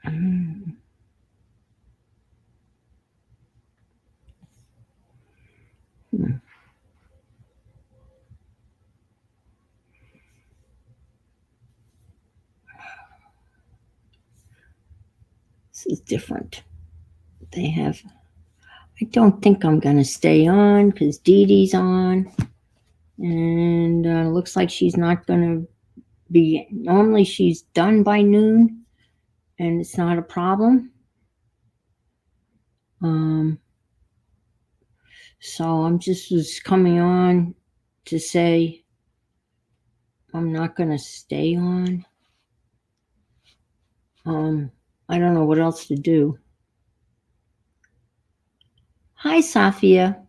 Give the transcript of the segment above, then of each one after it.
Mm. Hmm. This is different. They have. I don't think I'm going to stay on because Dee Dee's on. And looks like she's not going to be. Normally she's done by noon and it's not a problem. Um, so I'm just was coming on to say I'm not going to stay on. I don't know what else to do. Hi, Safia.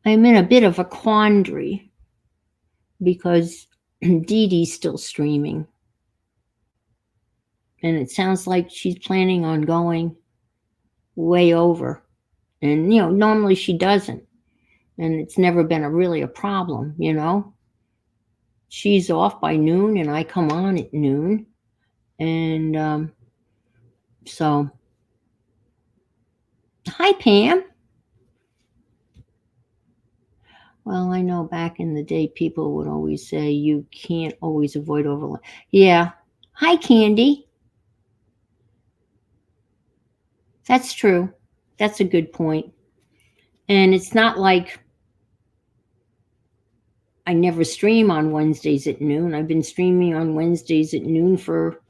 I'm in a bit of a quandary because Dee Dee's still streaming. And it sounds like she's planning on going way over. And, normally she doesn't. And it's never been really a problem. She's off by noon and I come on at noon. And so, hi, Pam. Well, I know back in the day people would always say you can't always avoid overlap. Yeah. Hi, Candy. That's true. That's a good point. And it's not like I never stream on Wednesdays at noon. I've been streaming on Wednesdays at noon for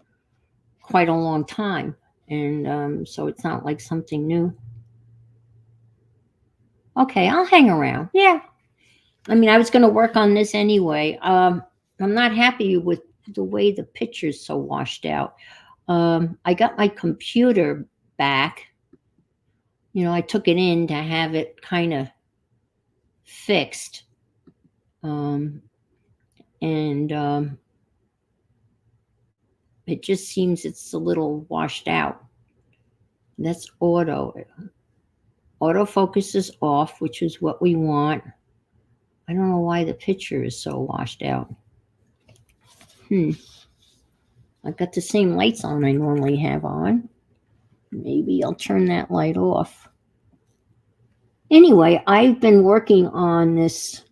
quite a long time. And so it's not like something new. Okay, I'll hang around. Yeah. I mean, I was going to work on this anyway. I'm not happy with the way the picture's so washed out. I got my computer back. I took it in to have it kind of fixed. And it just seems it's a little washed out. That's auto. Autofocus is off, which is what we want. I don't know why the picture is so washed out. I've got the same lights on I normally have on. Maybe I'll turn that light off. Anyway, I've been working on this.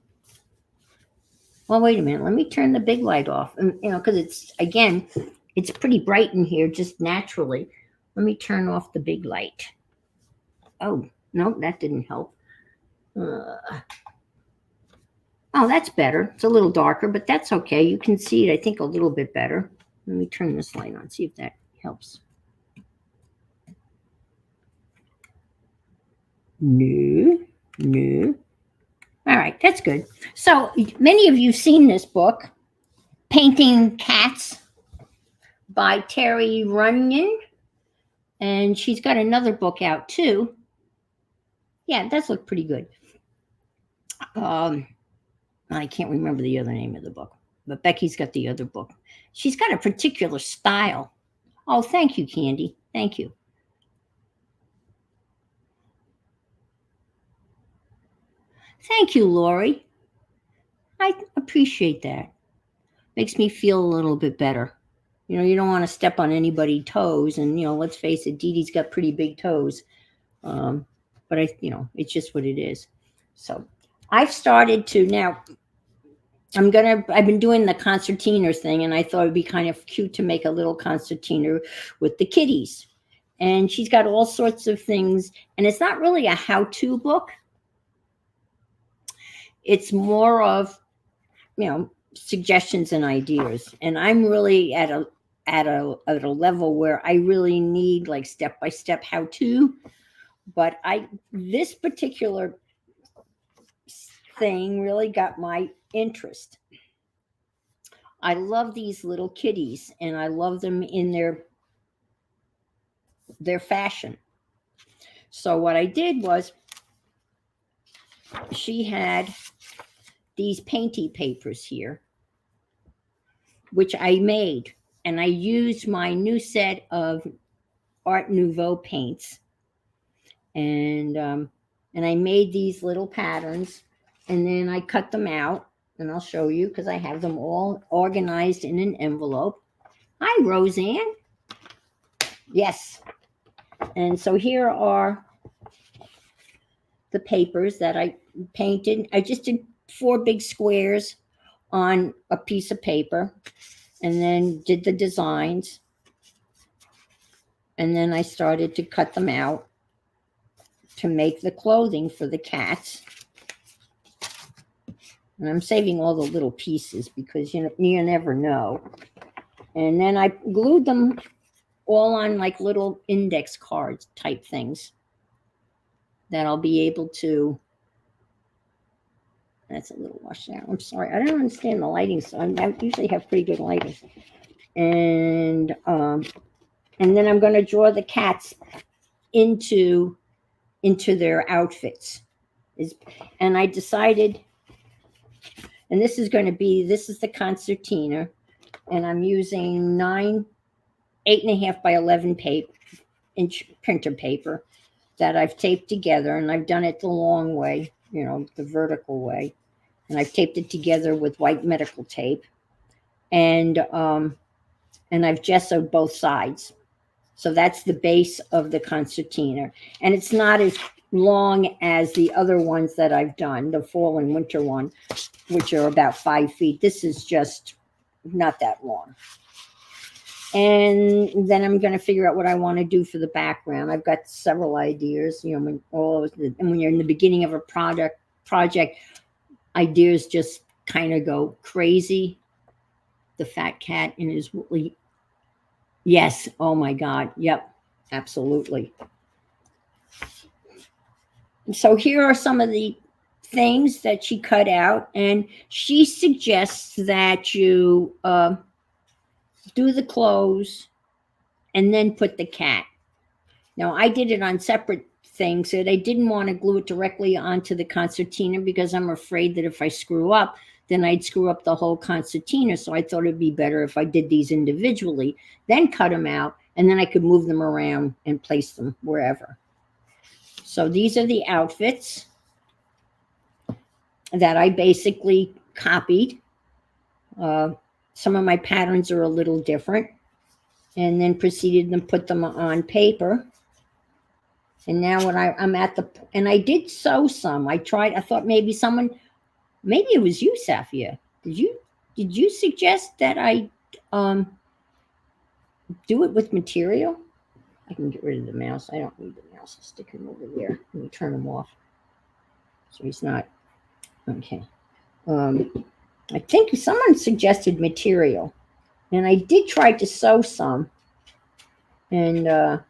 Well, wait a minute. Let me turn the big light off. Because it's pretty bright in here just naturally. Let me turn off the big light. Oh, no, that didn't help. Oh, that's better. It's a little darker, but that's okay. You can see it, I think, a little bit better. Let me turn this light on, see if that helps. No. All right, that's good. So many of you have seen this book, Painting Cats by Terry Runyan. And she's got another book out too. Yeah, it does look pretty good. I can't remember the other name of the book, but Becky's got the other book. She's got a particular style. Oh, thank you, Candy. Thank you. Thank you, Lori. I appreciate that. Makes me feel a little bit better. You don't want to step on anybody's toes, and let's face it, Dee Dee's got pretty big toes. But it's just what it is. So I've started to now. I've been doing the concertina thing, and I thought it'd be kind of cute to make a little concertina with the kitties. And she's got all sorts of things, and it's not really a how-to book. It's more of, suggestions and ideas. And I'm really at a level where I really need like step-by-step how-to. But this particular thing really got my interest. I love these little kitties, and I love them in their fashion. So what I did was, she had these painty papers here, which I made, and I used my new set of Art Nouveau paints, and I made these little patterns, and then I cut them out, and I'll show you because I have them all organized in an envelope. Hi, Roseanne. Yes. And so here are the papers that I painted. I just did 4 big squares on a piece of paper and then did the designs. And then I started to cut them out to make the clothing for the cats. And I'm saving all the little pieces because you never know. And then I glued them all on like little index cards type things that I'll be able to. That's a little washed out. I'm sorry. I don't understand the lighting, so I usually have pretty good lighting. And then I'm going to draw the cats into their outfits. And I decided, and this is the concertina, and I'm using 8.5 by 11 inch printer paper that I've taped together, and I've done it the long way, the vertical way, and I've taped it together with white medical tape, and I've gessoed both sides. So that's the base of the concertina, and it's not as long as the other ones that I've done, the fall and winter one, which are about 5 feet. This is just not that long. And then I'm going to figure out what I want to do for the background. I've got several ideas, and when you're in the beginning of a project, ideas just kind of go crazy. The fat cat in his woolly. Yes. Oh my God. Yep. Absolutely. So here are some of the things that she cut out, and she suggests that you do the clothes and then put the cat. Now, I did it on separate things, and I didn't want to glue it directly onto the concertina because I'm afraid that if I screw up, then I'd screw up the whole concertina. So I thought it'd be better if I did these individually, then cut them out, and then I could move them around and place them wherever. So these are the outfits that I basically copied. Some of my patterns are a little different, and then proceeded to put them on paper. And now I'm at and I did sew some. I thought maybe it was you, Safia. Did you suggest that I do it with material? I can get rid of the mouse. I don't need the mouse. I'll stick him over there. Let me turn him off so he's not. Okay. I think someone suggested material, and I did try to sew some, and they're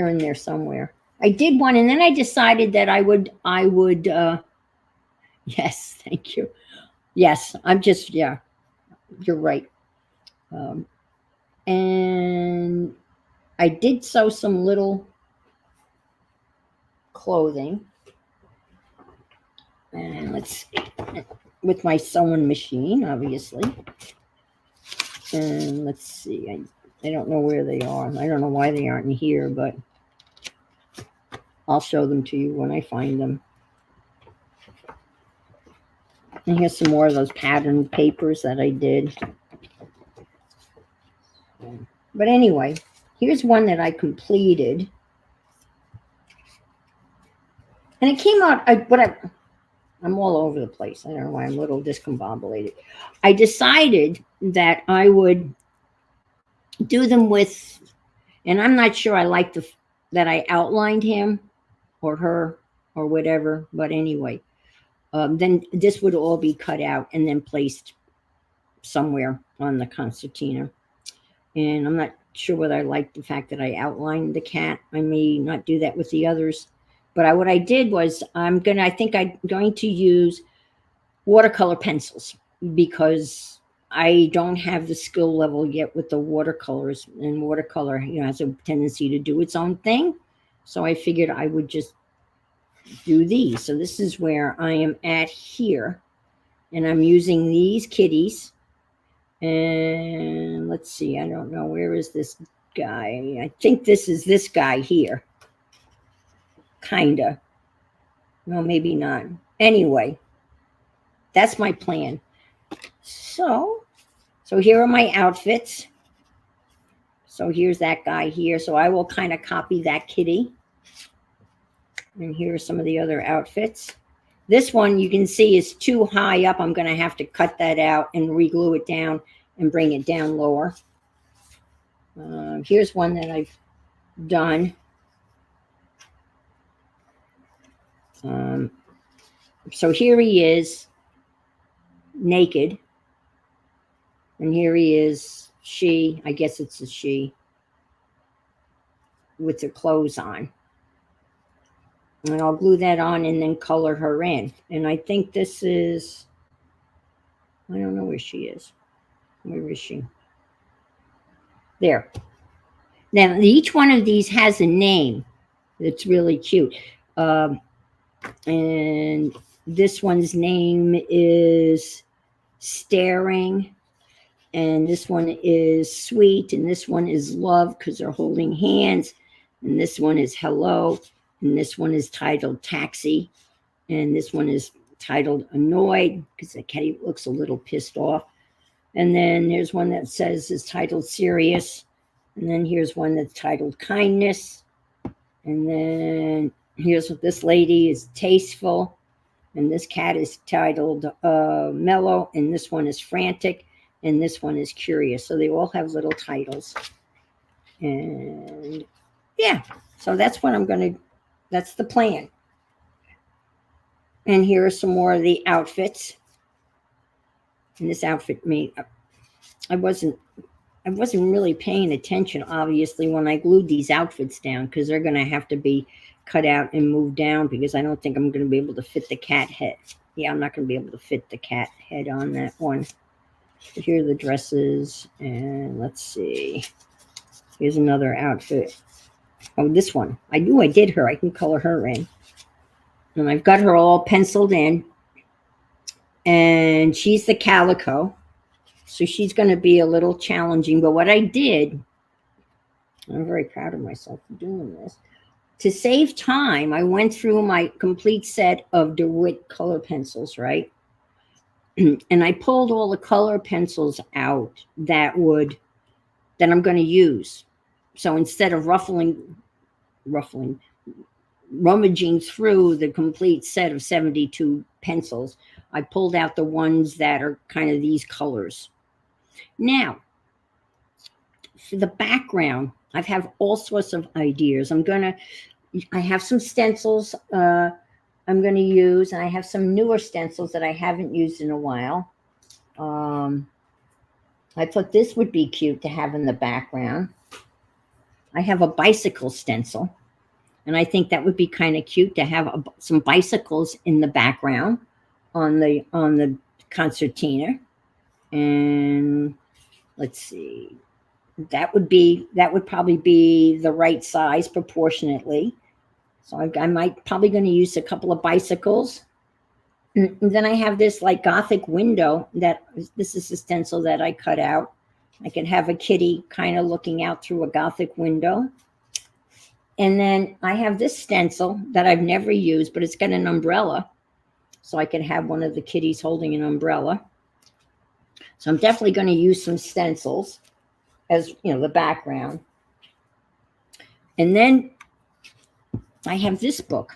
in there somewhere. I did one, and then I decided that I would. Yes, thank you. Yes, you're right. And I did sew some little clothing, and let's see, with my sewing machine, obviously. And let's see, I don't know where they are. I don't know why they aren't in here, but I'll show them to you when I find them. And here's some more of those pattern papers that I did. But anyway, here's one that I completed. And it came out, I'm all over the place. I don't know why I'm a little discombobulated. I decided that I would do them with, and I'm not sure I like that I outlined him or her or whatever, but anyway, then this would all be cut out and then placed somewhere on the concertina. And I'm not sure whether I like the fact that I outlined the cat. I may not do that with the others. But what I did was I'm going to use watercolor pencils because I don't have the skill level yet with the watercolors, and watercolor, has a tendency to do its own thing. So I figured I would just do these. So this is where I am at here, and I'm using these kitties. And let's see, I don't know, where is this guy? I think this is this guy here. Kinda. No, maybe not. Anyway, that's my plan. So here are my outfits. So here's that guy here. So I will kind of copy that kitty. And here are some of the other outfits. This one you can see is too high up. I'm going to have to cut that out and re-glue it down and bring it down lower. Here's one that I've done. So here he is naked. And here he is, she, I guess it's a she, with the clothes on. And I'll glue that on and then color her in. And I think this is, I don't know where she is. Where is she? There. Now, each one of these has a name that's really cute. And this one's name is Staring. And this one is Sweet. And this one is Love because they're holding hands. And this one is Hello. And this one is titled Taxi. And this one is titled Annoyed because the kitty looks a little pissed off. And then there's one that says is titled Serious. And then here's one that's titled Kindness. And then here's what this lady is Tasteful. And this cat is titled Mellow. And this one is Frantic. And this one is Curious. So they all have little titles. And yeah, so that's what I'm going to, that's the plan. And here are some more of the outfits. And this outfit made, I wasn't really paying attention, obviously, when I glued these outfits down, because they're going to have to be cut out and moved down, because I don't think I'm going to be able to fit the cat head. Yeah, I'm not going to be able to fit the cat head on that one. But here are the dresses, and let's see. Here's another outfit. Oh, this one. I knew I did her. I can color her in. And I've got her all penciled in. And she's the calico. So she's going to be a little challenging. But what I did, I'm very proud of myself for doing this. To save time, I went through my complete set of DeWitt color pencils, right? And I pulled all the color pencils out that I'm going to use. So instead of rummaging through the complete set of 72 pencils, I pulled out the ones that are kind of these colors. Now, for the background, I have all sorts of ideas. I have some stencils I'm going to use, and I have some newer stencils that I haven't used in a while. I thought this would be cute to have in the background. I have a bicycle stencil, and I think that would be kind of cute to have some bicycles in the background on the concertina. And let's see, that would probably be the right size proportionately. So I might probably going to use a couple of bicycles. And then I have this like Gothic window this is a stencil that I cut out. I could have a kitty kind of looking out through a Gothic window. And then I have this stencil that I've never used, but it's got an umbrella. So I could have one of the kitties holding an umbrella. So I'm definitely going to use some stencils as, the background. And then I have this book.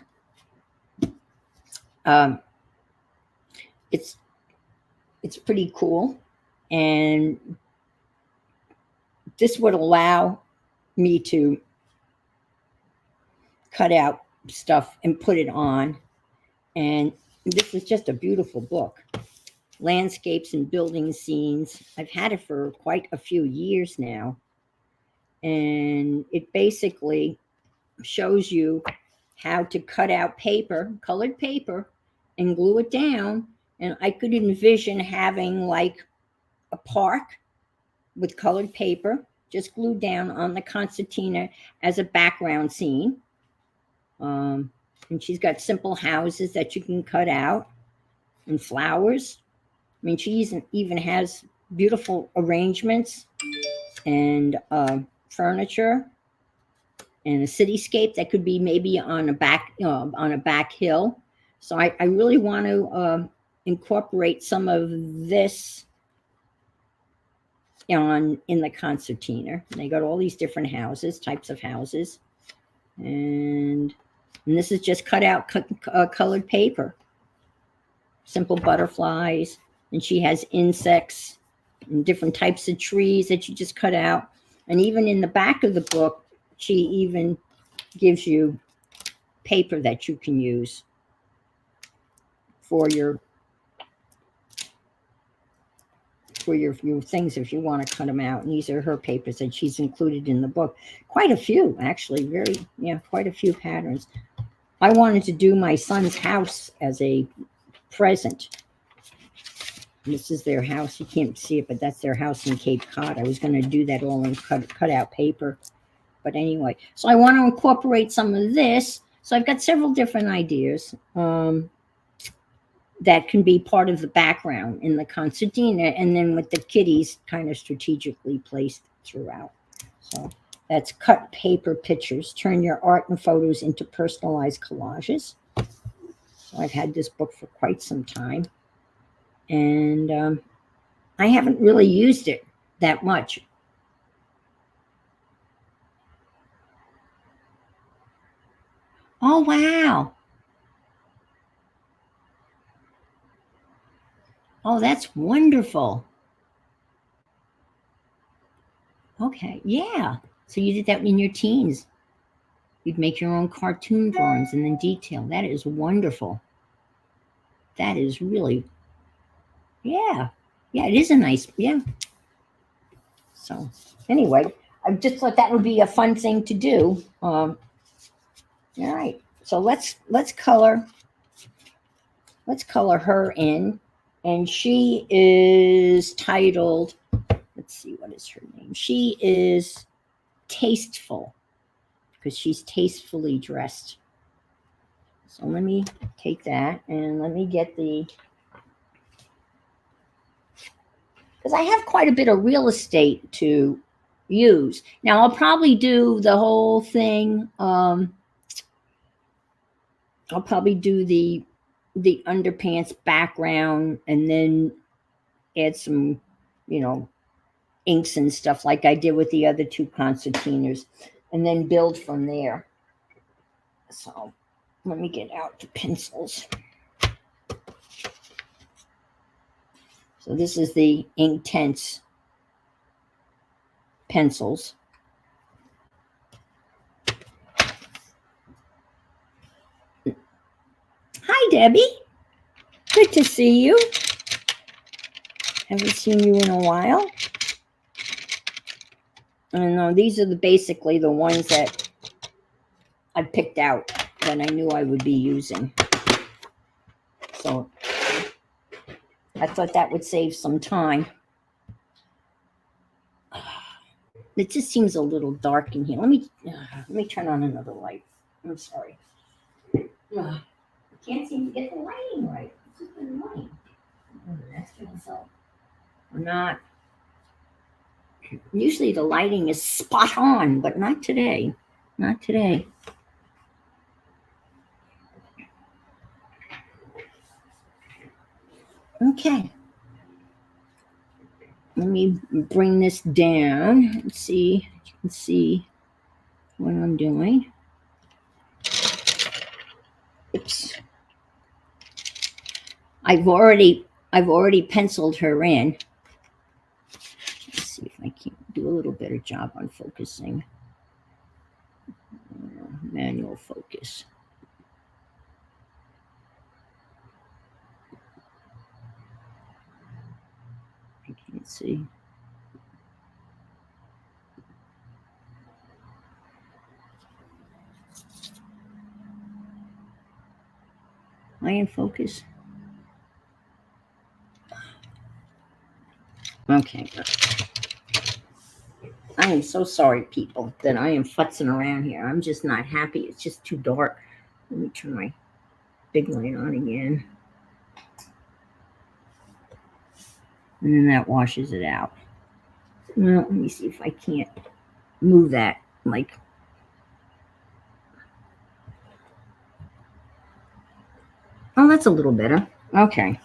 It's pretty cool. And this would allow me to cut out stuff and put it on. And this is just a beautiful book. Landscapes and building scenes. I've had it for quite a few years now. And it basically shows you how to cut out colored paper, and glue it down. And I could envision having like a park with colored paper, just glued down on the concertina as a background scene. And she's got simple houses that you can cut out, and flowers. I mean, she even has beautiful arrangements and furniture, and a cityscape that could be maybe on a back hill. So I really want to incorporate some of this in the concertina. And they go to all these different houses, types of houses. And this is just cut out colored paper. Simple butterflies. And she has insects and different types of trees that you just cut out. And even in the back of the book, she even gives you paper that you can use for your things if you want to cut them out. And these are her papers that she's included in the book. Quite a few, actually. Quite a few patterns. I wanted to do my son's house as a present. This is their house. You can't see it, but that's their house in Cape Cod. I was going to do that all in cut out paper. But anyway, so I want to incorporate some of this. So I've got several different ideas that can be part of the background in the concertina, and then with the kitties kind of strategically placed throughout. So that's cut paper pictures. Turn your art and photos into personalized collages. So I've had this book for quite some time, and I haven't really used it that much. Oh, wow. Oh, that's wonderful. Okay, yeah. So you did that in your teens. You'd make your own cartoon drawings and then detail. That is wonderful. That is really, yeah. Yeah, it is a nice, yeah. So anyway, I just thought that would be a fun thing to do. All right. So let's color her in. And she is titled, let's see, what is her name? She is Tasteful, because she's tastefully dressed. So let me take that and let me get because I have quite a bit of real estate to use. Now I'll probably do the whole thing. I'll probably do the underpants background and then add some, inks and stuff like I did with the other two concertinas, and then build from there. So let me get out the pencils. So this is the Inktense pencils. Hi, Debbie. Good to see you. Haven't seen you in a while. And these are basically the ones that I picked out that I knew I would be using. So I thought that would save some time. It just seems a little dark in here. Let me turn on another light. I'm sorry. I can't seem to get the lighting right. It's just been light. That's gonna help. Not. Usually the lighting is spot on, but not today. Not today. Okay. Let me bring this down and see. You can see what I'm doing. Oops. I've already penciled her in. Let's see if I can do a little better job on focusing. Manual focus. I can't see. Am I in focus? Okay. I am so sorry, people, that I am futzing around here. I'm just not happy. It's just too dark. Let me turn my big light on again. And then that washes it out. Well, let me see if I can't move that. Oh, that's a little better. Okay.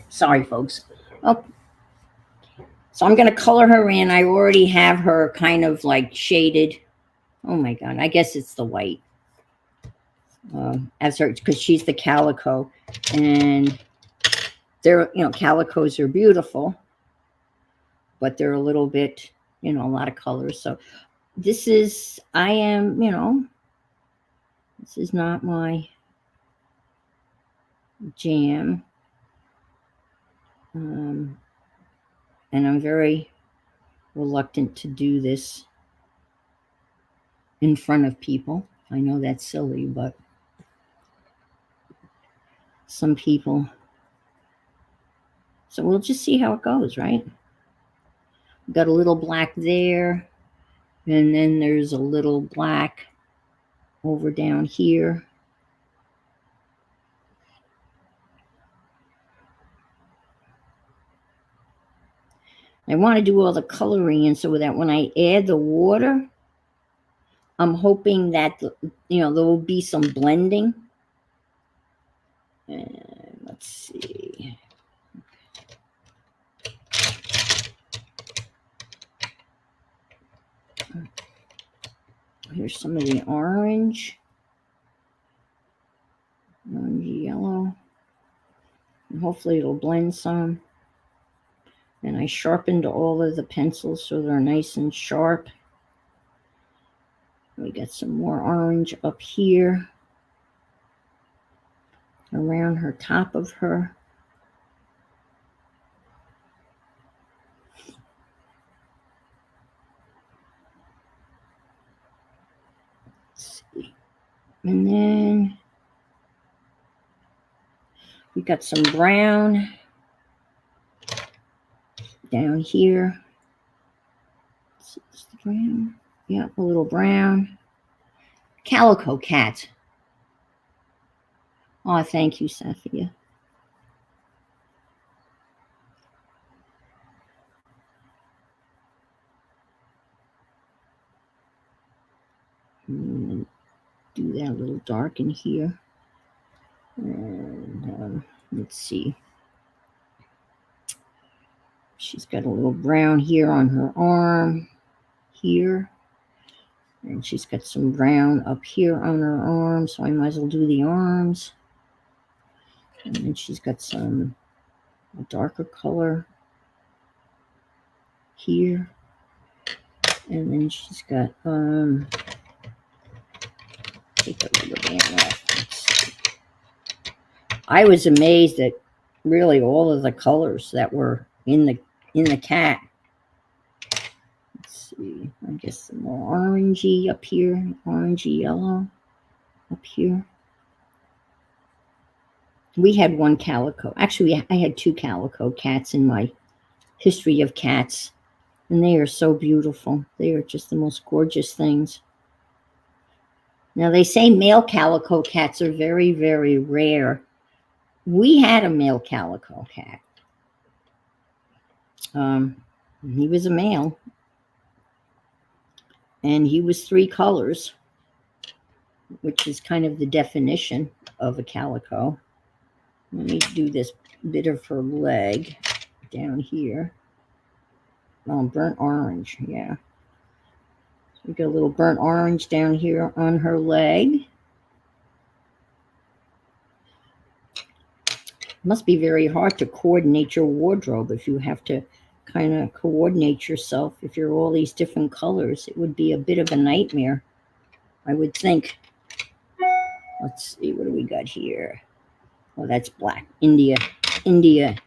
Sorry, folks. Oh, so I'm going to color her in. I already have her kind of like shaded. Oh my God. I guess it's the white. As her, because she's the calico. And they're, calicos are beautiful, but they're a little bit, a lot of colors. So this is, this is not my jam. And I'm very reluctant to do this in front of people. I know that's silly, but some people. So we'll just see how it goes, right? Got a little black there, and then there's a little black over down here. I want to do all the coloring in so that when I add the water, I'm hoping that, there will be some blending. And let's see. Here's some of the orange yellow. And hopefully it'll blend some. And I sharpened all of the pencils so they're nice and sharp. We got some more orange up here around her top of her. Let's see. And then we got some brown down here. Let's see, is the brown? Yeah, a little brown. Calico cat. Oh, thank you, Sathia. I'm going to do that a little dark in here. And let's see. She's got a little brown here on her arm, here. And she's got some brown up here on her arm, so I might as well do the arms. And then she's got some darker color here. And then she's got, take that rubber band off. I was amazed at really all of the colors that were in the cat. Let's see, I guess some more orangey up here, orangey yellow up here. We had one calico. Actually, I had two calico cats in my history of cats, and they are so beautiful. They are just the most gorgeous things. Now, they say male calico cats are very, very rare. We had a male calico cat. He was a male, and he was 3 colors, which is kind of the definition of a calico. Let me do this bit of her leg down here. Oh, burnt orange, yeah. So we got a little burnt orange down here on her leg. It must be very hard to coordinate your wardrobe if you have to kind of coordinate yourself. If you're all these different colors, it would be a bit of a nightmare, I would think. Let's see, what do we got here? Oh, that's black. India ink.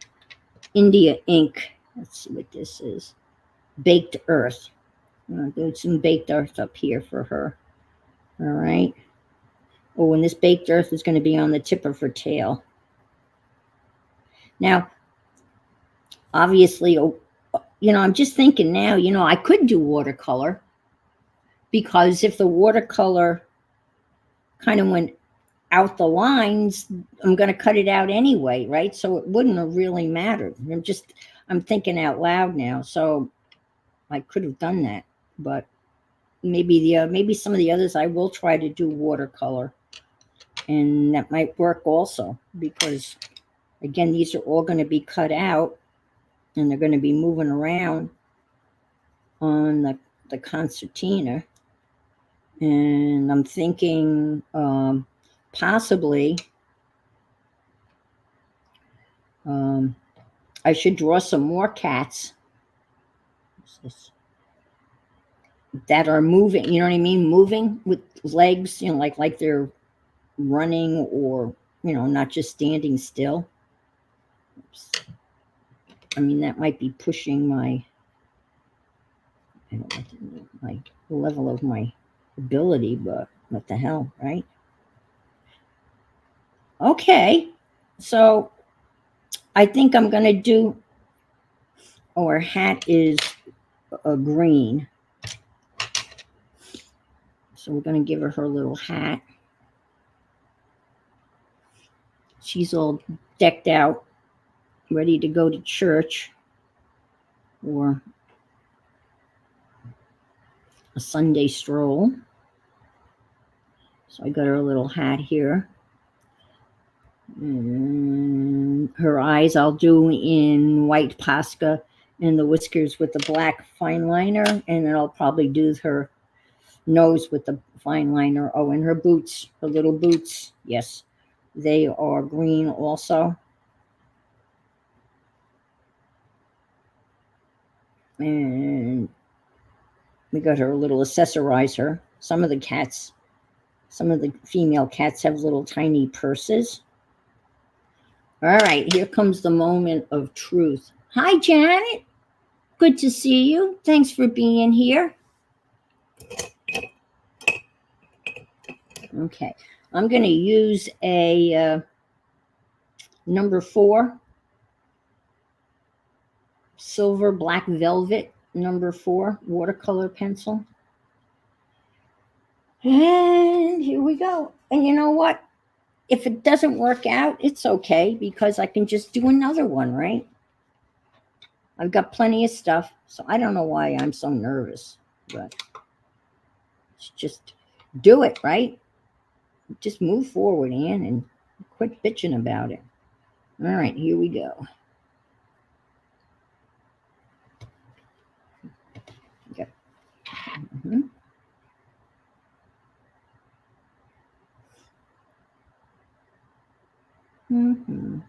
Let's see what this is. Baked earth. There's some baked earth up here for her. All right. Oh, and this baked earth is going to be on the tip of her tail. Now, obviously, I'm just thinking now, I could do watercolor, because if the watercolor kind of went out the lines, I'm going to cut it out anyway, right? So it wouldn't have really mattered. I'm thinking out loud now, so I could have done that, but maybe some of the others I will try to do watercolor, and that might work also, because again, these are all going to be cut out, and they're going to be moving around on the concertina. And I'm thinking possibly I should draw some more cats that are moving, you know what I mean? Moving with legs, you know, like they're running, or, you know, not just standing still. Oops. I mean, that might be pushing my, I don't know, my level of my ability, but what the hell, right? Okay, so I think I'm gonna do, oh, her hat is a green. So we're gonna give her her little hat. She's all decked out, ready to go to church or a Sunday stroll. So I got her little hat here. And her eyes I'll do in white Posca, and the whiskers with the black fine liner, and then I'll probably do her nose with the fine liner. Oh, and her boots, her little boots, yes, they are green also. And we got her a little accessorizer. Some of the female cats have little tiny purses. All right, here comes the moment of truth. Hi, Janet. Good to see you. Thanks for being here. Okay, I'm going to use a number 4 silver black velvet number 4 watercolor pencil. And here we go. And you know what? If it doesn't work out, it's okay, because I can just do another one, right? I've got plenty of stuff, so I don't know why I'm so nervous, but just do it, right? Just move forward, Ann, and quit bitching about it. All right, here we go. Okay. Mm-hmm. Mm-hmm.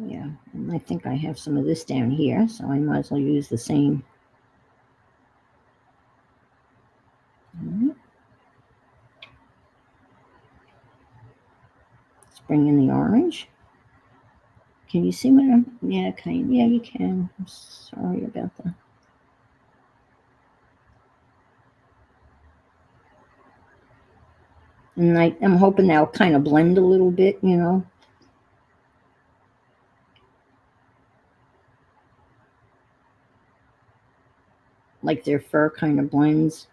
Yeah, and I think I have some of this down here, so I might as well use the same. Mm-hmm. Let's bring in the orange. Can you see what I'm? Yeah, kind. Yeah, you can. I'm sorry about that. And I'm hoping that'll kind of blend a little bit, you know. Like their fur kind of blends.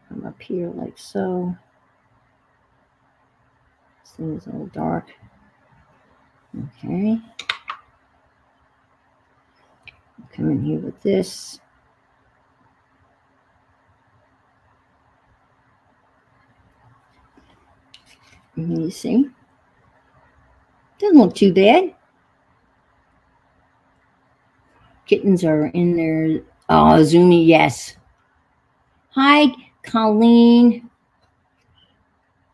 Come up here like so. This thing is a little dark. Okay. Come in here with this. And you see? Doesn't look too bad. Kittens are in there. Oh, Zoomy, yes. Hi, Colleen.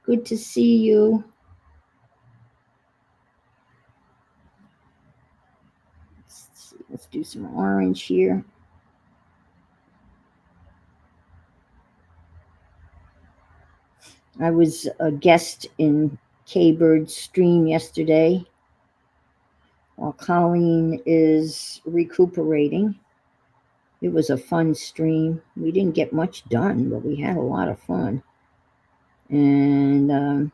Good to see you. Let's do some orange here. I was a guest in K-Bird's stream yesterday while Colleen is recuperating. It was a fun stream. We didn't get much done, but we had a lot of fun. And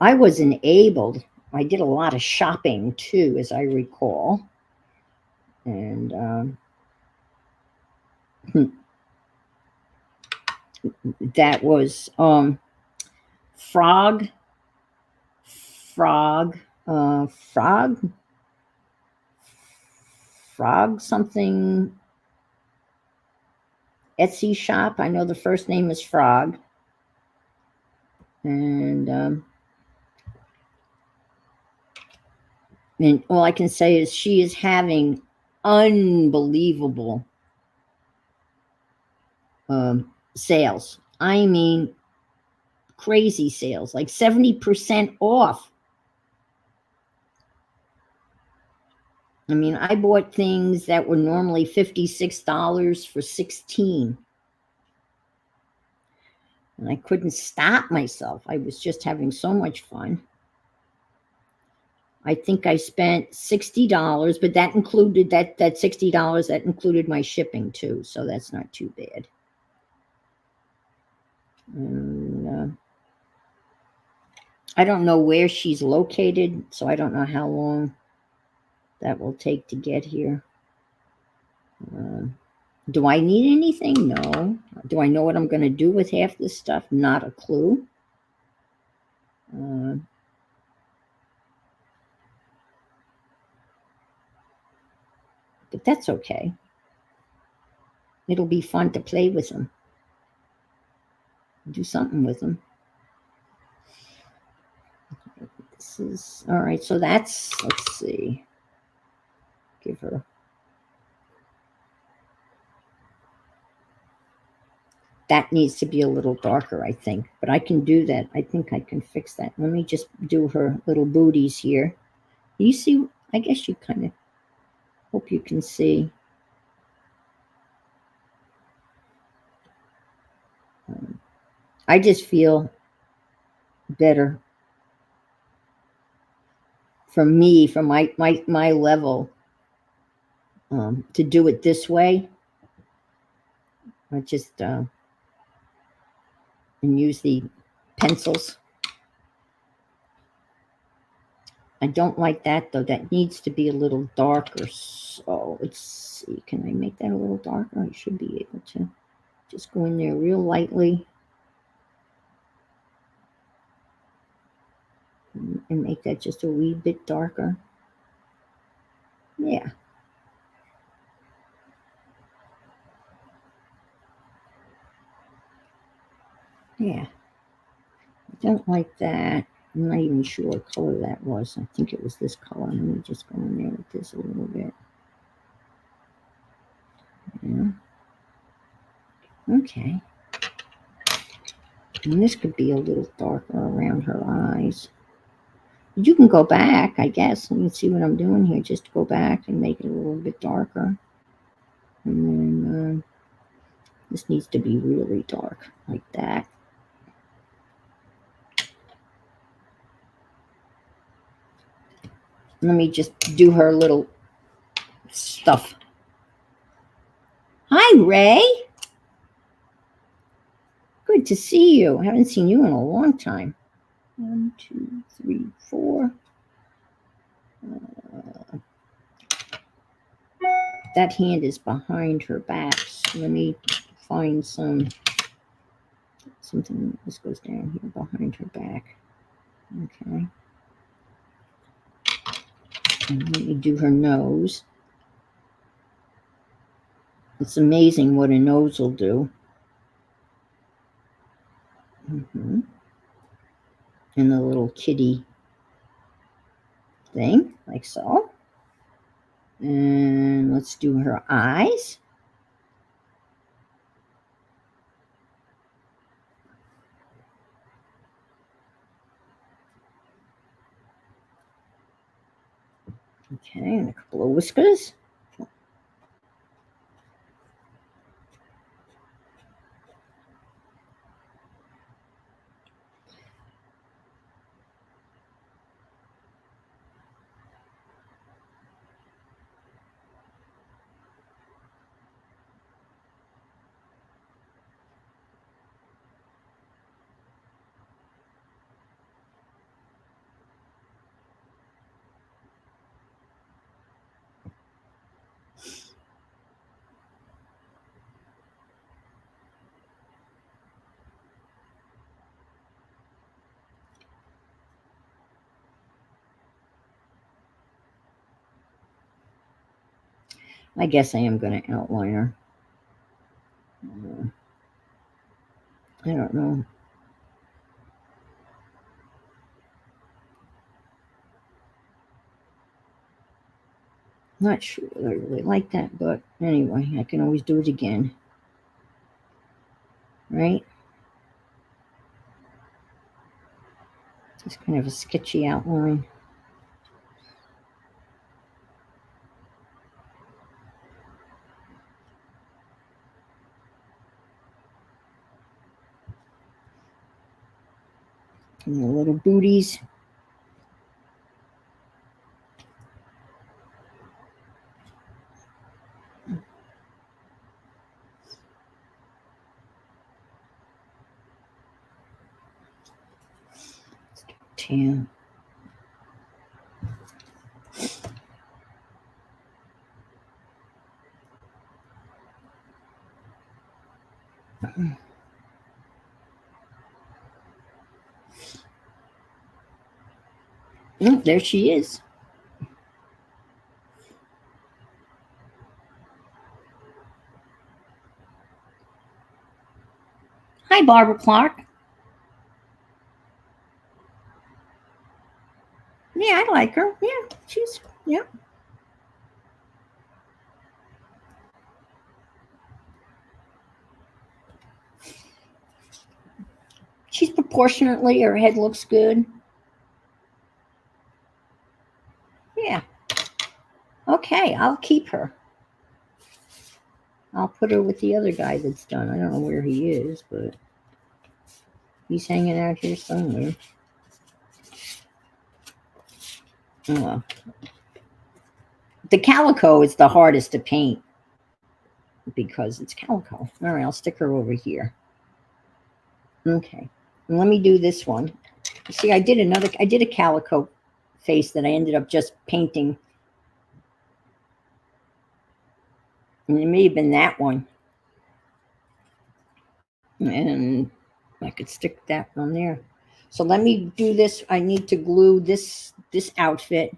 I was enabled. I did a lot of shopping too, as I recall. And that was frog, Frog something Etsy shop. I know the first name is Frog. And all I can say is she is having unbelievable sales. I mean, crazy sales, like 70% off. I mean, I bought things that were normally $56 for 16. And I couldn't stop myself. I was just having so much fun. I think I spent $60, but that included that $60, that included my shipping too, so that's not too bad. And I don't know where she's located, so I don't know how long that will take to get here. Do I need anything? No. Do I know what I'm going to do with half this stuff? Not a clue. But that's okay. It'll be fun to play with them. Do something with them. This is all right. So that's, let's see. Give her. That needs to be a little darker, I think. But I can do that. I think I can fix that. Let me just do her little booties here. You see, I guess you kind of, hope you can see. I just feel better for me, for my level, to do it this way. I just and use the pencils. I don't like that though. That needs to be a little darker. So let's see. Can I make that a little darker? I should be able to. Just go in there real lightly and make that just a wee bit darker. Yeah. Yeah. I don't like that. I'm not even sure what color that was. I think it was this color. Let me just go in there with this a little bit. Yeah. Okay. And this could be a little darker around her eyes. You can go back, I guess. Let me see what I'm doing here. Just go back and make it a little bit darker. And then this needs to be really dark, like that. Let me just do her little stuff. Hi, Ray. Good to see you. I haven't seen you in a long time. 1, 2, 3, 4. That hand is behind her back. So let me find something. This goes down here behind her back. Okay. And let me do her nose. It's amazing what a nose will do. And the little kitty thing, like so. And let's do her eyes. Okay, and a couple of whiskers. I guess I am going to outline her. I don't know. Not sure I really like that, but anyway, I can always do it again. Right? Just kind of a sketchy outline. And the little booties. Tan. There she is. Hi, Barbara Clark. Yeah, I like her. Yeah, yeah. She's proportionately, her head looks good. Yeah. Okay, I'll keep her. I'll put her with the other guy that's done. I don't know where he is, but he's hanging out here somewhere. Oh. The calico is the hardest to paint because it's calico. All right, I'll stick her over here. Okay, and let me do this one. See, I did a calico face that I ended up just painting. And it may have been that one. And I could stick that on there. So let me do this. I need to glue this outfit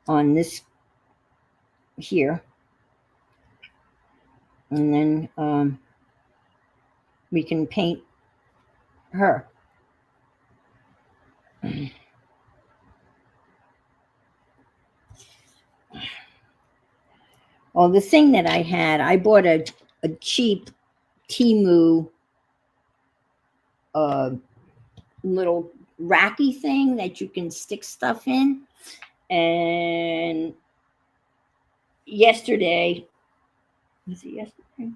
on this here. And then we can paint her. Well, the thing that I had, I bought a cheap Temu little racky thing that you can stick stuff in. And yesterday, was it yesterday?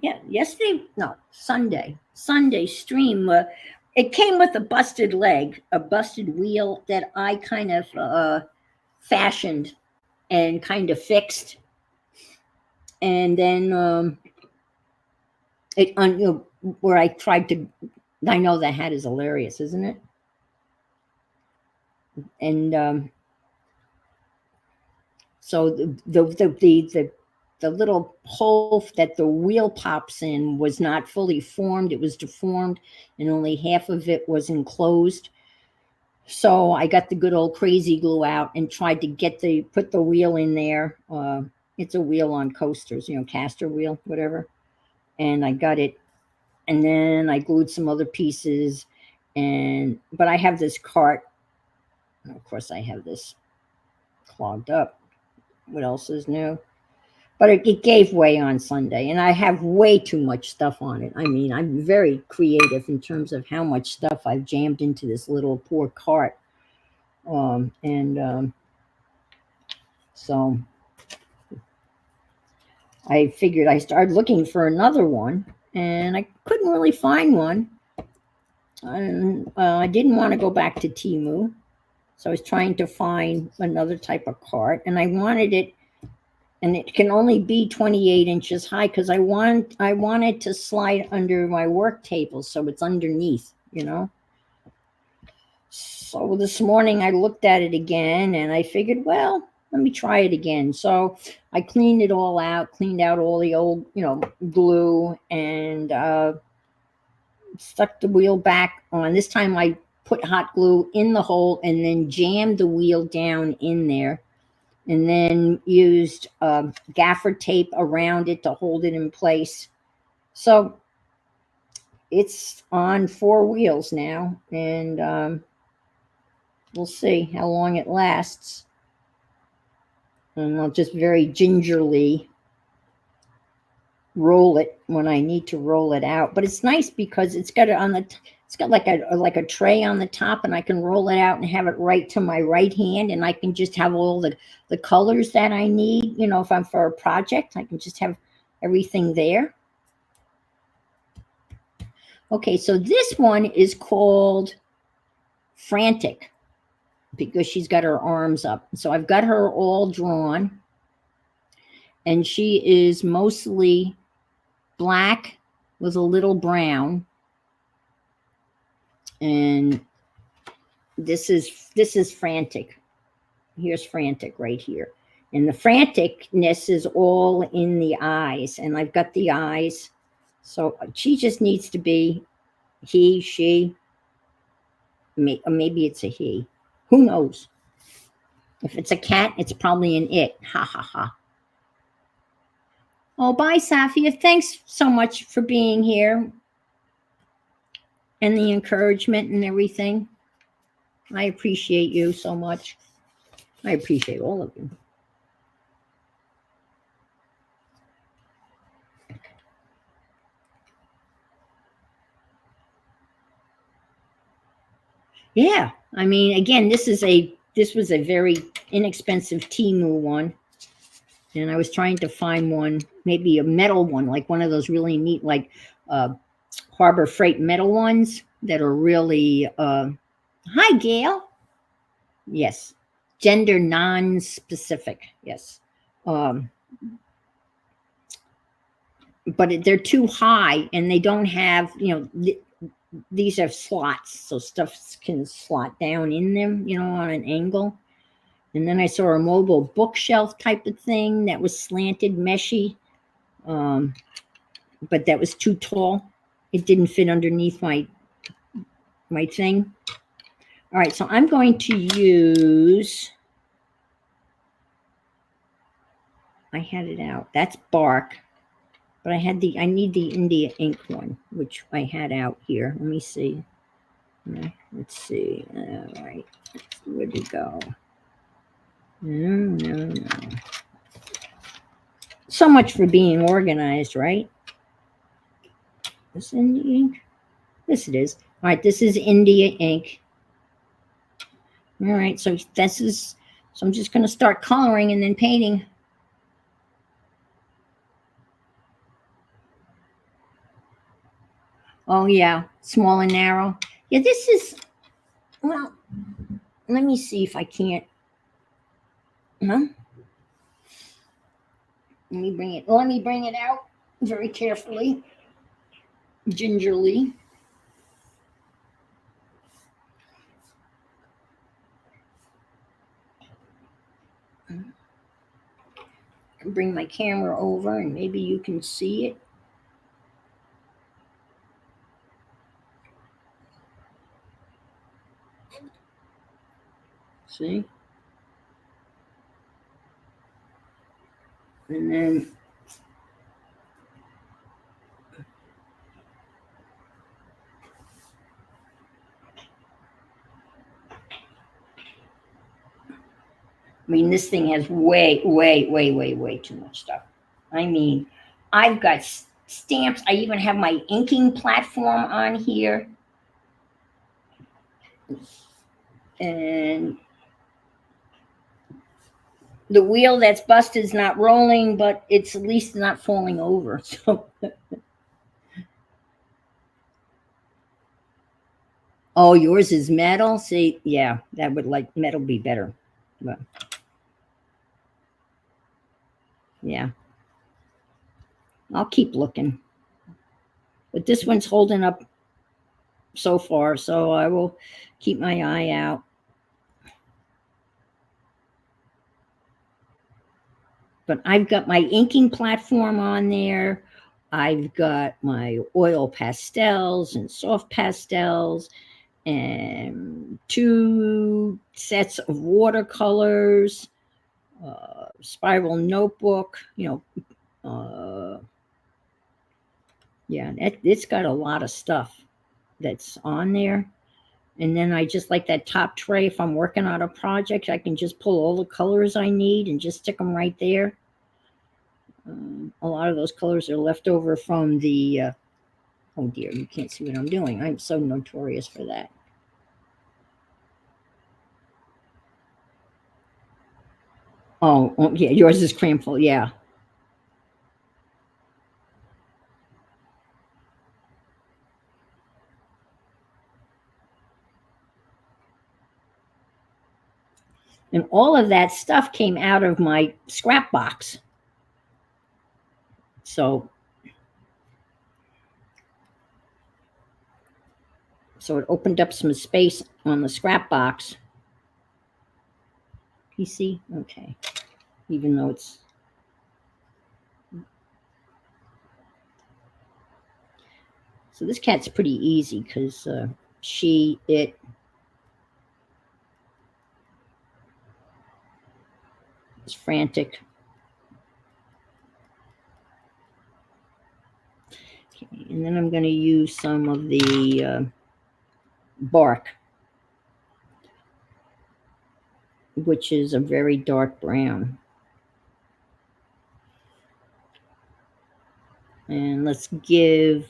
Yeah, yesterday, no, Sunday stream. It came with a busted leg, a busted wheel that I kind of fashioned and kind of fixed. And then where I tried to, I know the hat is hilarious, isn't it? And so the little hole that the wheel pops in was not fully formed. It was deformed, and only half of it was enclosed. So I got the good old crazy glue out and tried to put the wheel in there. It's a wheel on coasters, caster wheel, whatever. And I got it, and then I glued some other pieces. But I have this cart. And of course, I have this clogged up. What else is new? But it gave way on Sunday, and I have way too much stuff on it. I mean, I'm very creative in terms of how much stuff I've jammed into this little poor cart. So I figured I started looking for another one, and I couldn't really find one. I didn't want to go back to Temu, so I was trying to find another type of cart, and I wanted it, and it can only be 28 inches high because I wanted to slide under my work table, so it's underneath. So this morning I looked at it again, and I figured, well, let me try it again. So I cleaned it all out, cleaned out all the old, glue, and stuck the wheel back on. This time I put hot glue in the hole and then jammed the wheel down in there. and then used gaffer tape around it to hold it in place. So it's on 4 wheels now, and we'll see how long it lasts. And I'll just very gingerly roll it when I need to roll it out. But it's nice because it's got it on the it's got like a tray on the top, and I can roll it out and have it right to my right hand, and I can just have all the colors that I need. You know, if I'm for a project, I can just have everything there. Okay, so this one is called Frantic because she's got her arms up. So I've got her all drawn, and she is mostly black with a little brown. And this is Frantic. Here's Frantic right here. And the franticness is all in the eyes, and I've got the eyes. So she just needs to be he, she, maybe it's a he. Who knows? If it's a cat, it's probably an it. Ha ha ha. Oh, bye, Safia. Thanks so much for being here and the encouragement and everything. I appreciate you so much. I appreciate all of you. Yeah, I mean, again, this was a very inexpensive Temu one, and I was trying to find one, maybe a metal one, like one of those really neat, like Harbor Freight metal ones that are really. Hi, Gail. Yes, gender non-specific. Yes, but they're too high, and they don't have, these have slots, so stuff can slot down in them, on an angle. And then I saw a mobile bookshelf type of thing that was slanted, meshy, but that was too tall. It didn't fit underneath my thing. All right, so I'm going to use. I had it out. That's bark, but I need the India ink one, which I had out here. Let me see. Let's see. All right, where'd it go? No. So much for being organized, right? This India ink? This it is. All right, this is India ink. All right, so I'm just going to start coloring and then painting. Oh, yeah, small and narrow. Yeah, this is, well, let me see if I can't. Huh? Let me bring it out very carefully, gingerly. Bring my camera over and maybe you can see it. See? And then I mean, this thing has way too much stuff. I mean, I've got stamps. I even have my inking platform on here. And the wheel that's busted is not rolling, but it's at least not falling over. So. Oh, yours is metal? See, yeah, that would like metal be better. But yeah. I'll keep looking. But this one's holding up so far, so I will keep my eye out. But I've got my inking platform on there. I've got my oil pastels and soft pastels and 2 sets of watercolors. spiral notebook, yeah, it's got a lot of stuff that's on there. And then I just like that top tray. If I'm working on a project, I can just pull all the colors I need and just stick them right there. A lot of those colors are left over from the, oh dear, you can't see what I'm doing. I'm so notorious for that. Oh yeah, yours is cram full, yeah. And all of that stuff came out of my scrap box. So it opened up some space on the scrap box. PC? Okay. Even though it's, so this cat's pretty easy because it is frantic. Okay, and then I'm going to use some of the bark, which is a very dark brown. And let's give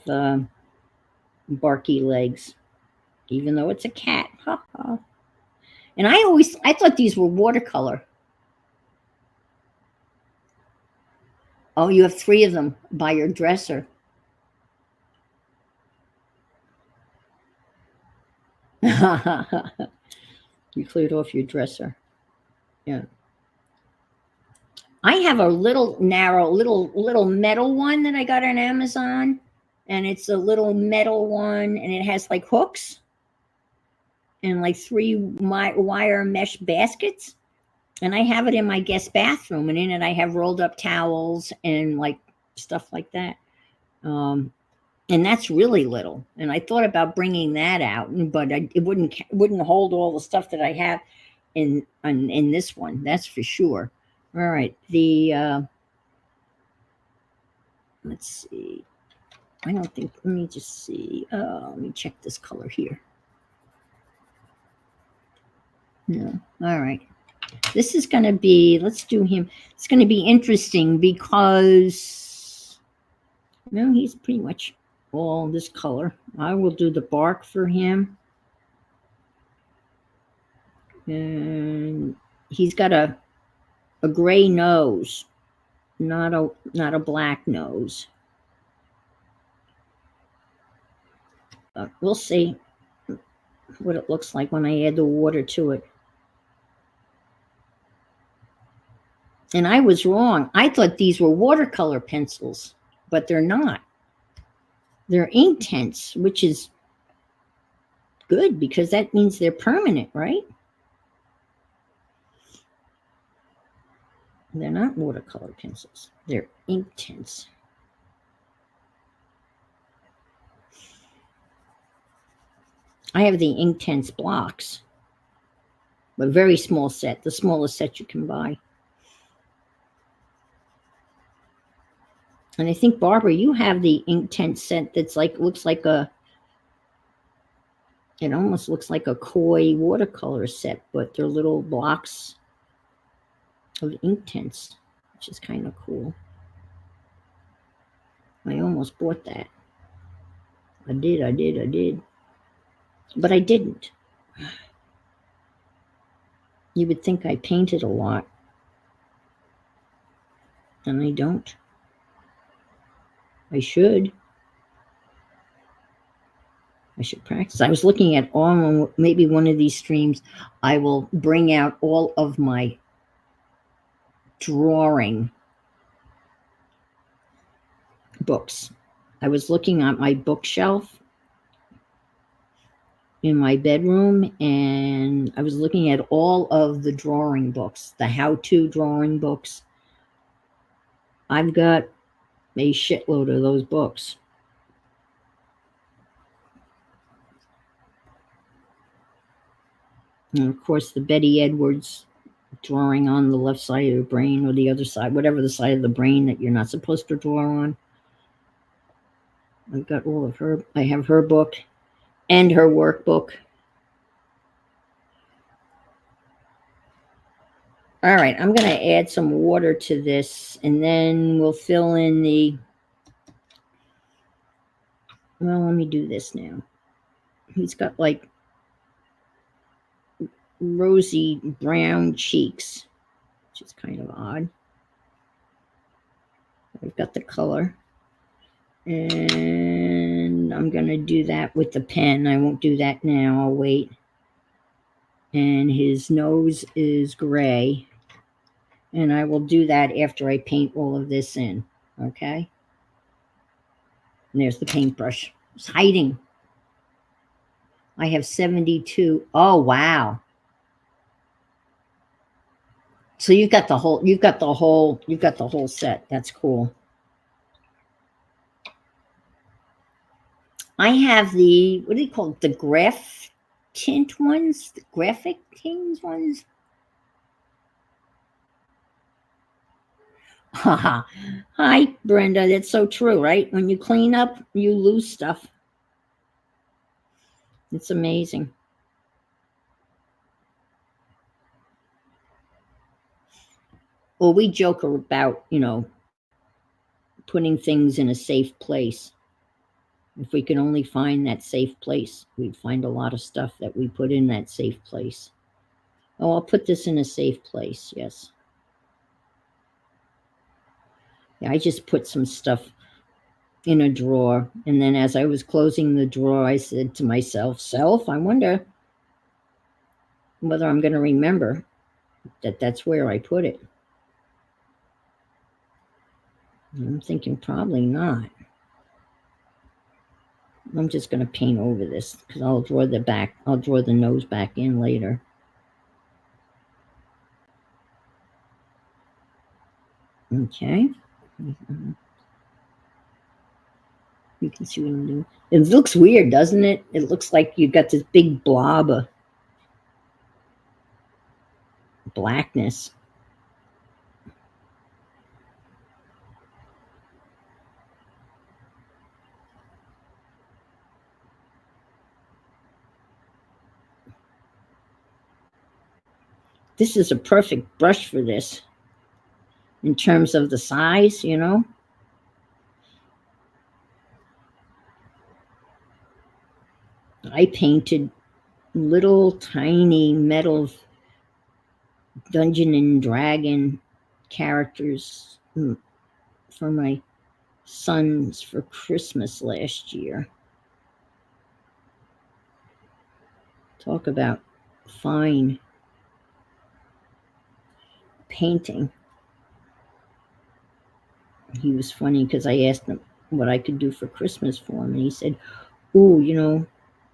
Barky legs, even though it's a cat. Ha ha. And I thought these were watercolor. Oh, you have 3 of them by your dresser. You cleared off your dresser. Yeah. I have a little narrow, little metal one that I got on Amazon, and it's a little metal one, and it has like hooks and like 3 wire mesh baskets. And I have it in my guest bathroom, and in it I have rolled up towels and like stuff like that. And that's really little. And I thought about bringing that out, but it wouldn't hold all the stuff that I have in this one. That's for sure. All right, let's see. I don't think. Let me just see. Let me check this color here. No. All right. This is going to be. Let's do him. It's going to be interesting because, no, he's pretty much all this color. I will do the bark for him. And he's got a gray nose, not a black nose. We'll see what it looks like when I add the water to it. And I was wrong. I thought these were watercolor pencils, but they're not. They're Inktense, which is good because that means they're permanent, right? They're not watercolor pencils. They're Inktense. I have the Inktense blocks, a very small set, the smallest set you can buy. And I think, Barbara, you have the Inktense set that's like, looks like it almost looks like a koi watercolor set, but they're little blocks of Inktense, which is kind of cool. I almost bought that. I did. But I didn't. You would think I painted a lot. And I don't. I should practice. I was looking at maybe one of these streams, I will bring out all of my drawing books. I was looking at my bookshelf in my bedroom, and I was looking at all of the drawing books, the how-to drawing books. I've got a shitload of those books. And of course, the Betty Edwards drawing on the left side of your brain or the other side, whatever the side of the brain that you're not supposed to draw on. I've got all of her. I have her book and her workbook. All right, I'm going to add some water to this, and then we'll fill in the, well, let me do this now. He's got like rosy brown cheeks, which is kind of odd. I've got the color. And I'm going to do that with the pen. I won't do that now. I'll wait. And his nose is gray. And I will do that after I paint all of this in. Okay? And there's the paintbrush. It's hiding. I have 72. Oh, wow. So you've got the whole set. That's cool. I have the, what do you call it? The graph tint ones? The graphic tint ones? Hi, Brenda. That's so true, right? When you clean up, you lose stuff. It's amazing. Well, we joke about, putting things in a safe place. If we could only find that safe place, we'd find a lot of stuff that we put in that safe place. Oh, I'll put this in a safe place, yes. Yeah, I just put some stuff in a drawer, and then as I was closing the drawer, I said to myself, I wonder whether I'm going to remember that that's where I put it. I'm thinking probably not. I'm just going to paint over this because I'll draw the nose back in later. Okay. You can see what I'm doing. It looks weird, doesn't it? It looks like you've got this big blob of blackness. This is a perfect brush for this in terms of the size, I painted little tiny metal Dungeon and Dragon characters for my sons for Christmas last year. Talk about fine painting. He was funny because I asked him what I could do for Christmas for him, and he said, "Ooh,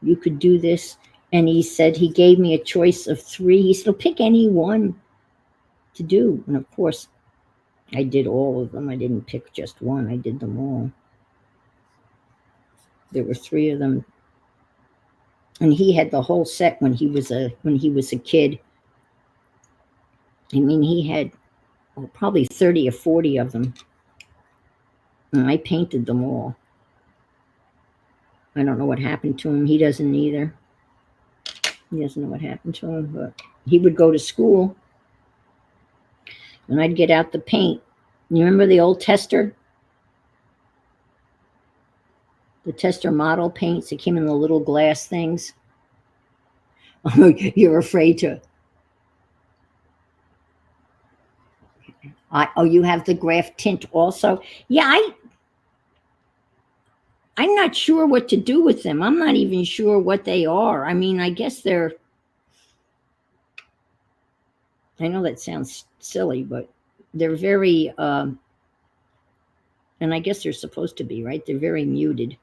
you could do this." And he said he gave me a choice of 3. He said, "Pick any one to do." And of course, I did all of them. I didn't pick just one. I did them all. There were 3 of them, and he had the whole set when he was a kid. I mean, he had probably 30 or 40 of them, and I painted them all. I don't know what happened to him. He doesn't either. He doesn't know what happened to him, but he would go to school, and I'd get out the paint. You remember the old tester? The tester model paints that came in the little glass things? Oh, you're afraid to. You have the graph tint also? Yeah, I'm not sure what to do with them. I'm not even sure what they are. I mean, I guess they're, I know that sounds silly, but they're very, and I guess they're supposed to be, right? They're very muted.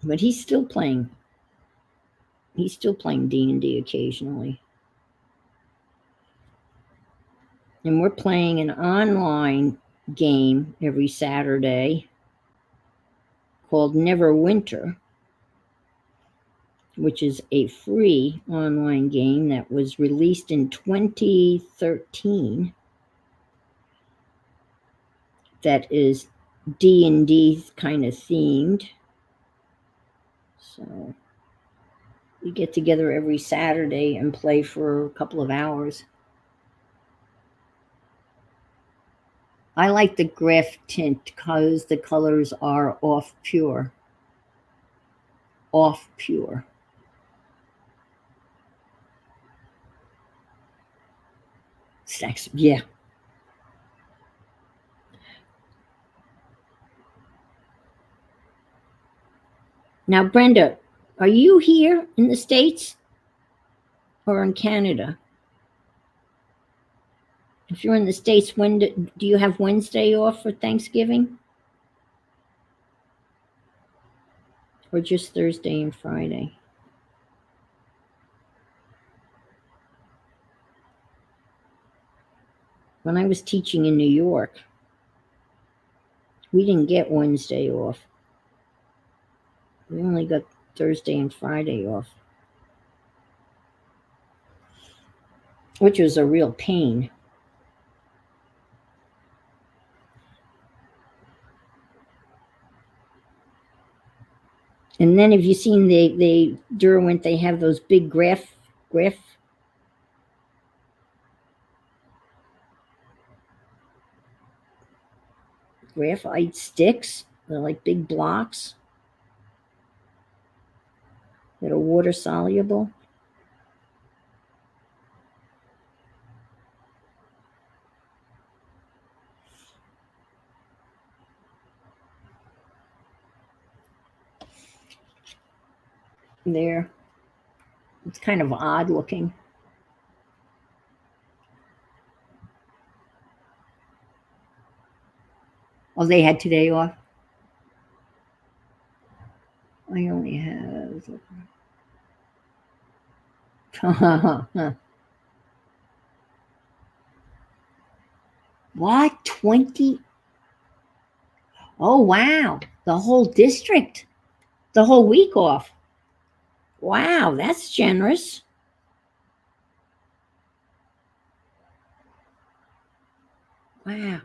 But he's still playing D&D occasionally. And we're playing an online game every Saturday called Neverwinter, which is a free online game that was released in 2013 that is D&D kind of themed. So we get together every Saturday and play for a couple of hours. I like the graph tint because the colors are off pure. Off pure. Sex, yeah. Now, Brenda, are you here in the States or in Canada? If you're in the States, when do you have Wednesday off for Thanksgiving? Or just Thursday and Friday? When I was teaching in New York, we didn't get Wednesday off. We only got Thursday and Friday off, which was a real pain. And then, have you seen they Derwent? They have those big graphite sticks. They're like big blocks that are water soluble. There, it's kind of odd looking. Oh, they had today off. I only have. What? 20? Oh, wow. The whole district. The whole week off. Wow, that's generous. Wow.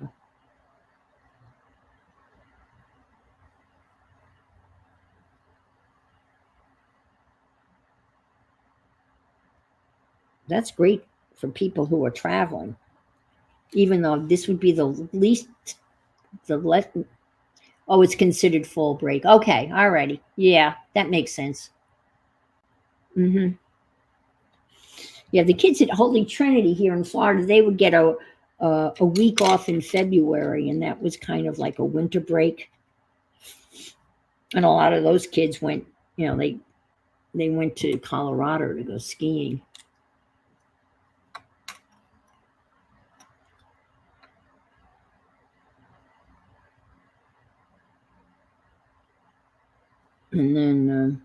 That's great for people who are traveling. Even though this would be the least, the less. Oh, it's considered full break. Okay, alrighty. Yeah, that makes sense. Mm-hmm. Yeah, the kids at Holy Trinity here in Florida, they would get a week off in February, and that was kind of like a winter break. And a lot of those kids went, they went to Colorado to go skiing. And then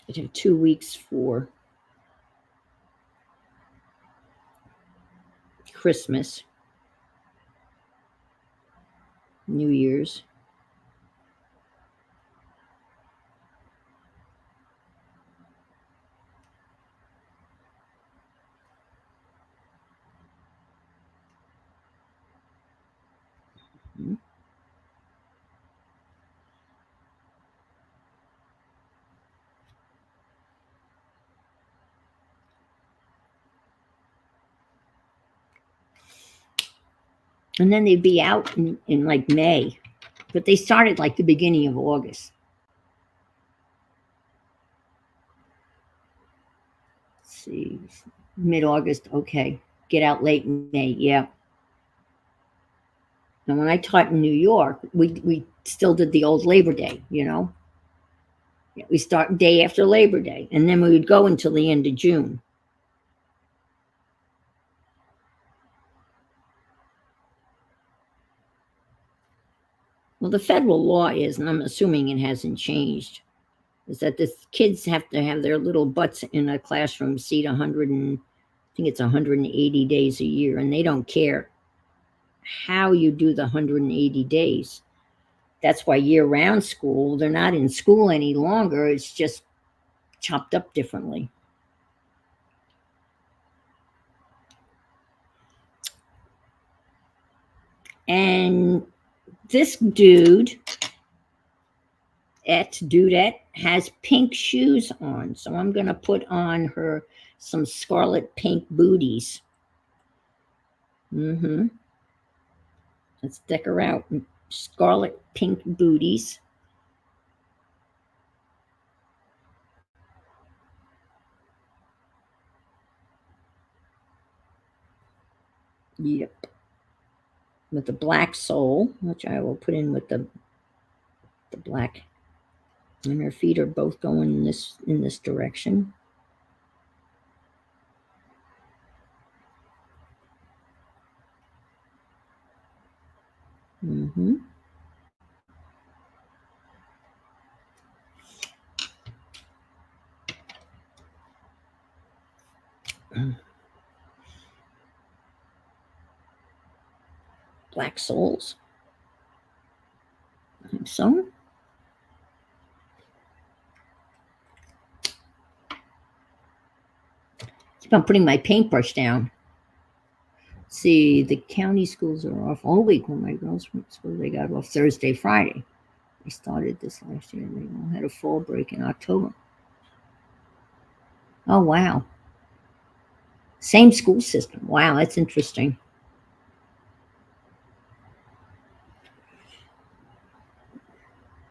I'd have 2 weeks for Christmas, New Year's. Mhm. And then they'd be out in like May, but they started like the beginning of August. Let's see, mid-August. Okay, get out late in May. Yeah. And when I taught in New York, we still did the old Labor Day. We start day after Labor Day, and then we would go until the end of June. Well, the federal law is, and I'm assuming it hasn't changed, is that the kids have to have their little butts in a classroom seat 100 and I think it's 180 days a year, and they don't care how you do the 180 days. That's why year-round school, they're not in school any longer. It's just chopped up differently. And this dudette has pink shoes on. So I'm going to put on her some scarlet pink booties. Let's deck her out in scarlet pink booties. Yep. With the black sole, which I will put in with the black. And her feet are both going in this direction. Black soles. Like so. I'm putting my paintbrush down. See, the county schools are off all week. When my girls went to school, they got off Thursday, Friday. They started this last year. They all had a fall break in October. Oh, wow. Same school system. Wow, that's interesting.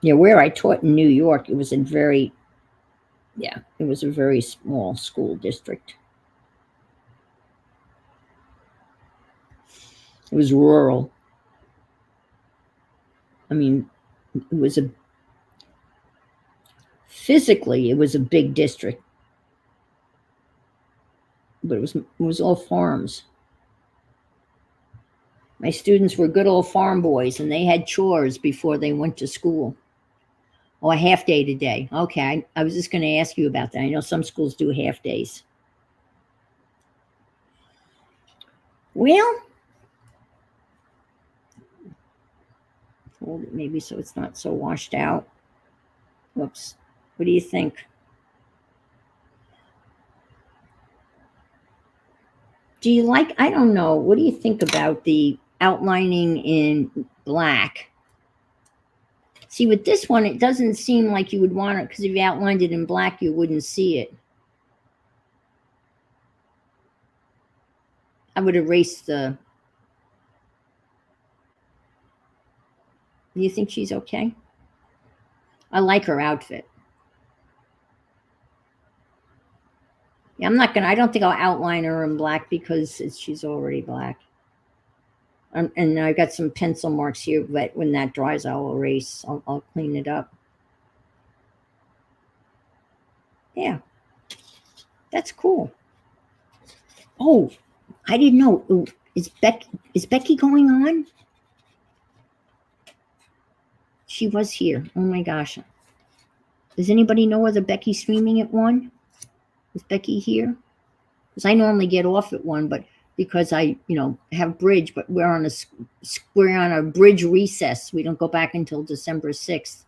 Yeah, where I taught in New York, it was a very small school district. It was rural. I mean, physically, it was a big district, but it was all farms. My students were good old farm boys, and they had chores before they went to school. Oh, a half day today. Okay, I was just going to ask you about that. I know some schools do half days. Well, hold it maybe so it's not so washed out. Whoops. What do you think? Do you like, I don't know, what do you think about the outlining in black? See, with this one, it doesn't seem like you would want it, because if you outlined it in black, you wouldn't see it. I would erase the... Do you think she's okay? I like her outfit. Yeah, I don't think I'll outline her in black because she's already black. And I got some pencil marks here, but when that dries, I'll erase. I'll clean it up. Yeah, that's cool. Oh, I didn't know. Ooh, is Becky going on? She was here. Oh my gosh. Does anybody know whether Becky's streaming at 1? Is Becky here? Because I normally get off at 1, but because I, have bridge, but we're on a bridge recess. We don't go back until December 6th.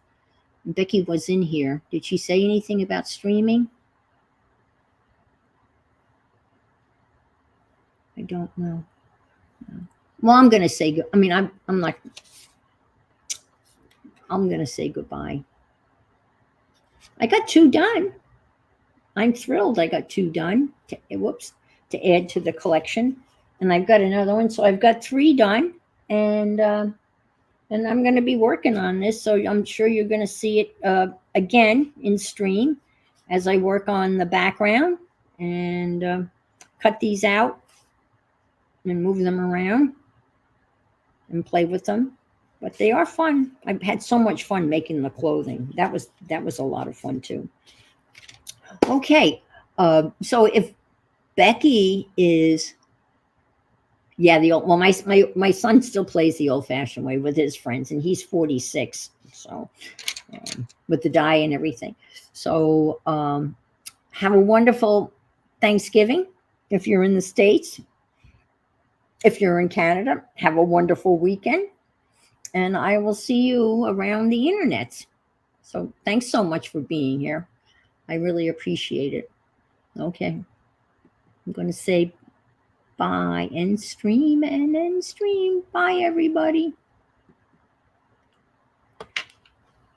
Becky was in here. Did she say anything about streaming? I don't know. Well, I'm going to say, I'm going to say goodbye. I got 2 done. I'm thrilled I got 2 done. To add to the collection. And I've got another one. So I've got 3 done. And I'm going to be working on this. So I'm sure you're going to see it again in stream as I work on the background and cut these out and move them around and play with them. But they are fun. I've had so much fun making the clothing. That was a lot of fun too. Okay, so if Becky is, my son still plays the old-fashioned way with his friends, and he's 46, so with the dye and everything. So have a wonderful Thanksgiving if you're in the States. If you're in Canada, have a wonderful weekend, and I will see you around the internet. So thanks so much for being here. I really appreciate it. Okay. I'm going to say bye and stream and then stream. Bye, everybody.